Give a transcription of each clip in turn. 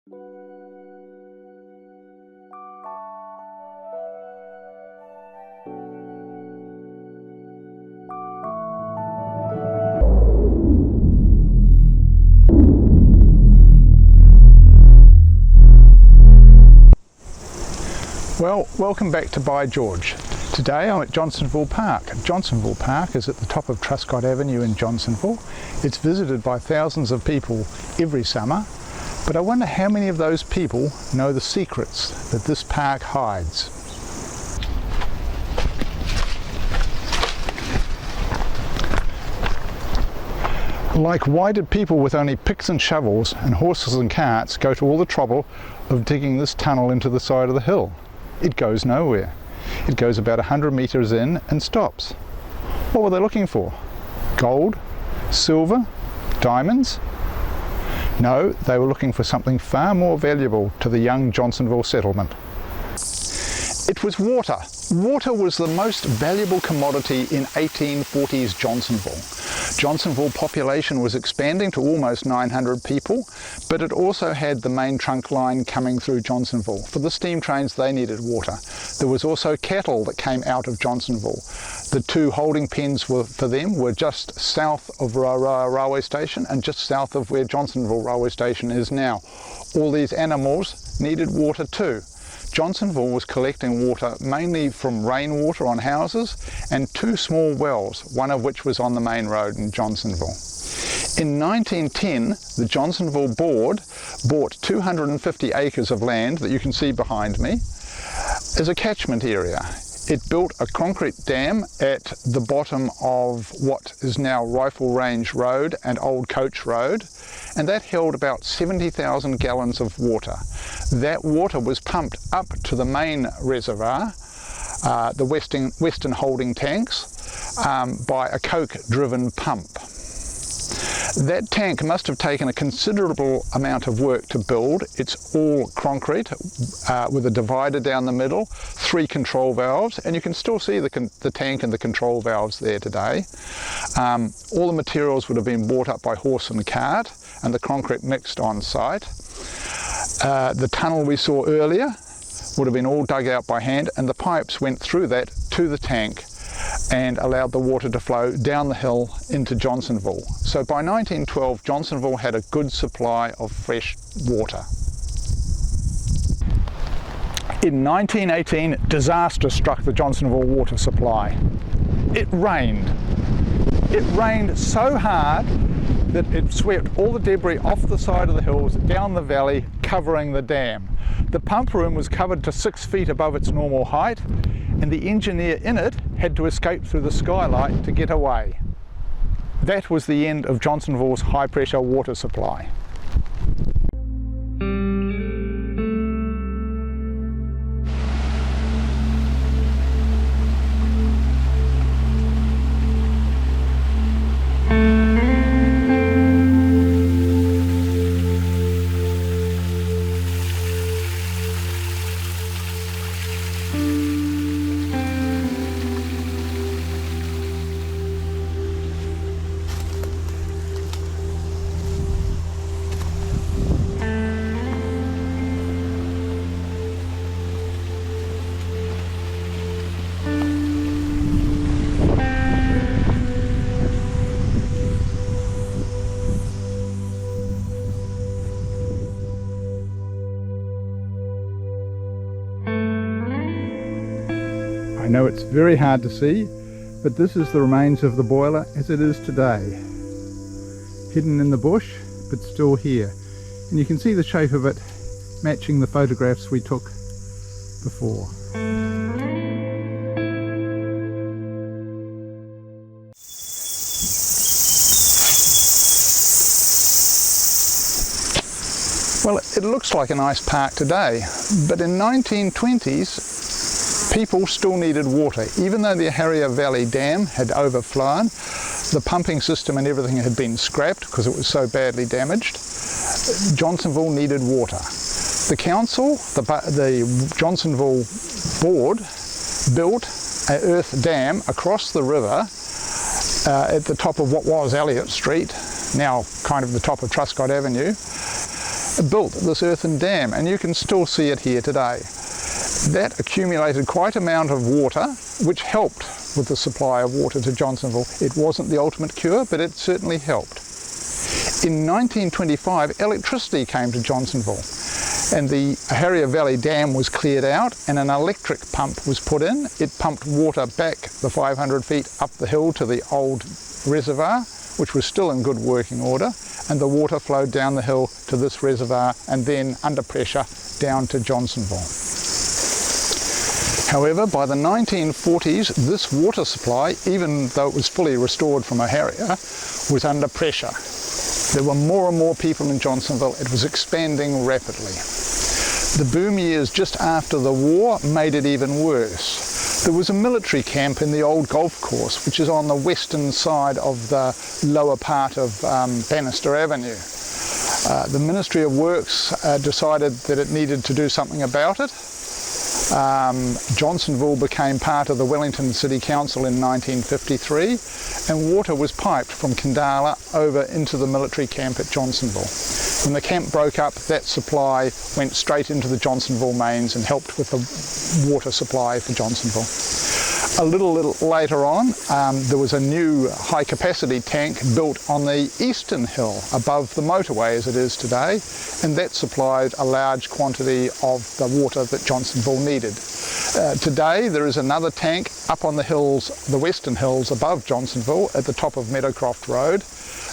Well, welcome back to By George. Today I'm at Johnsonville Park. Johnsonville Park is at the top of Truscott Avenue in Johnsonville. It's visited by thousands of people every summer, but I wonder how many of those people know the secrets that this park hides. Like, why did people with only picks and shovels and horses and carts go to all the trouble of digging this tunnel into the side of the hill? It goes nowhere. It goes about 100 metres in and stops. What were they looking for? Gold? Silver? Diamonds? No, they were looking for something far more valuable to the young Johnsonville settlement. It was water. Water was the most valuable commodity in 1840s Johnsonville. Johnsonville population was expanding to almost 900 people, but it also had the main trunk line coming through Johnsonville. For the steam trains, they needed water. There was also cattle that came out of Johnsonville. The two holding pens for them were just south of Railway Station and just south of where Johnsonville Railway Station is now. All these animals needed water too. Johnsonville was collecting water mainly from rainwater on houses and two small wells, one of which was on the main road in Johnsonville. In 1910, the Johnsonville Board bought 250 acres of land that you can see behind me as a catchment area. It built a concrete dam at the bottom of what is now Rifle Range Road and Old Coach Road, and that held about 70,000 gallons of water. That water was pumped up to the main reservoir, the western holding tanks, by a coke-driven pump. That tank must have taken a considerable amount of work to build. It's all concrete with a divider down the middle, 3 control valves, and you can still see the tank and the control valves there today. All the materials would have been brought up by horse and cart, and the concrete mixed on site. The tunnel we saw earlier would have been all dug out by hand, and the pipes went through that to the tank and allowed the water to flow down the hill into Johnsonville. So by 1912, Johnsonville had a good supply of fresh water. In 1918, disaster struck the Johnsonville water supply. It rained. It rained so hard that it swept all the debris off the side of the hills, down the valley, covering the dam. The pump room was covered to 6 feet above its normal height, and the engineer in it had to escape through the skylight to get away. That was the end of Johnsonville's high pressure water supply. I know it's very hard to see, but this is the remains of the boiler as it is today. Hidden in the bush, but still here. And you can see the shape of it matching the photographs we took before. Well, it looks like a nice park today, but in 1920s, people still needed water. Even though the Harrier Valley Dam had overflown, the pumping system and everything had been scrapped because it was so badly damaged. Johnsonville needed water. The council, the Johnsonville Board, built an earth dam across the river at the top of what was Elliott Street, now kind of the top of Truscott Avenue, built this earthen dam, and you can still see it here today. That accumulated quite an amount of water, which helped with the supply of water to Johnsonville. It wasn't the ultimate cure, but it certainly helped. In 1925, electricity came to Johnsonville, and the Harrier Valley Dam was cleared out and an electric pump was put in. It pumped water back the 500 feet up the hill to the old reservoir, which was still in good working order, and the water flowed down the hill to this reservoir and then under pressure down to Johnsonville. However, by the 1940s, this water supply, even though it was fully restored from a Harrier, was under pressure. There were more and more people in Johnsonville. It was expanding rapidly. The boom years just after the war made it even worse. There was a military camp in the old golf course, which is on the western side of the lower part of Bannister Avenue. The Ministry of Works decided that it needed to do something about it. Johnsonville became part of the Wellington City Council in 1953, and water was piped from Kandala over into the military camp at Johnsonville. When the camp broke up, that supply went straight into the Johnsonville mains and helped with the water supply for Johnsonville. A little later on, there was a new high-capacity tank built on the eastern hill above the motorway as it is today, and that supplied a large quantity of the water that Johnsonville needed. Today there is another tank up on the hills, the western hills above Johnsonville at the top of Meadowcroft Road,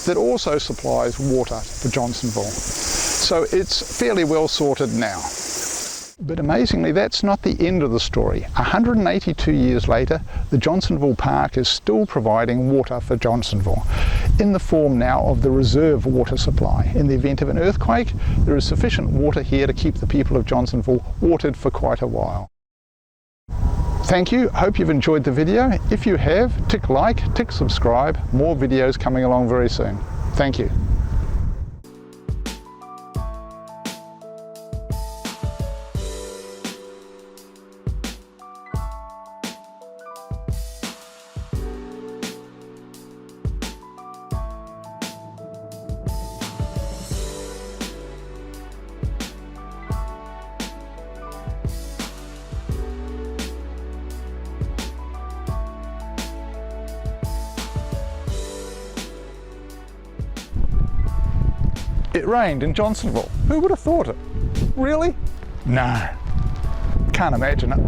that also supplies water for Johnsonville. So it's fairly well sorted now. But amazingly, that's not the end of the story. 182 years later, the Johnsonville Park is still providing water for Johnsonville, in the form now of the reserve water supply. In the event of an earthquake, there is sufficient water here to keep the people of Johnsonville watered for quite a while. Thank you, hope you've enjoyed the video. If you have, tick like, tick subscribe. More videos coming along very soon. Thank you. It rained in Johnsonville. Who would have thought it? Really? No. Can't imagine it.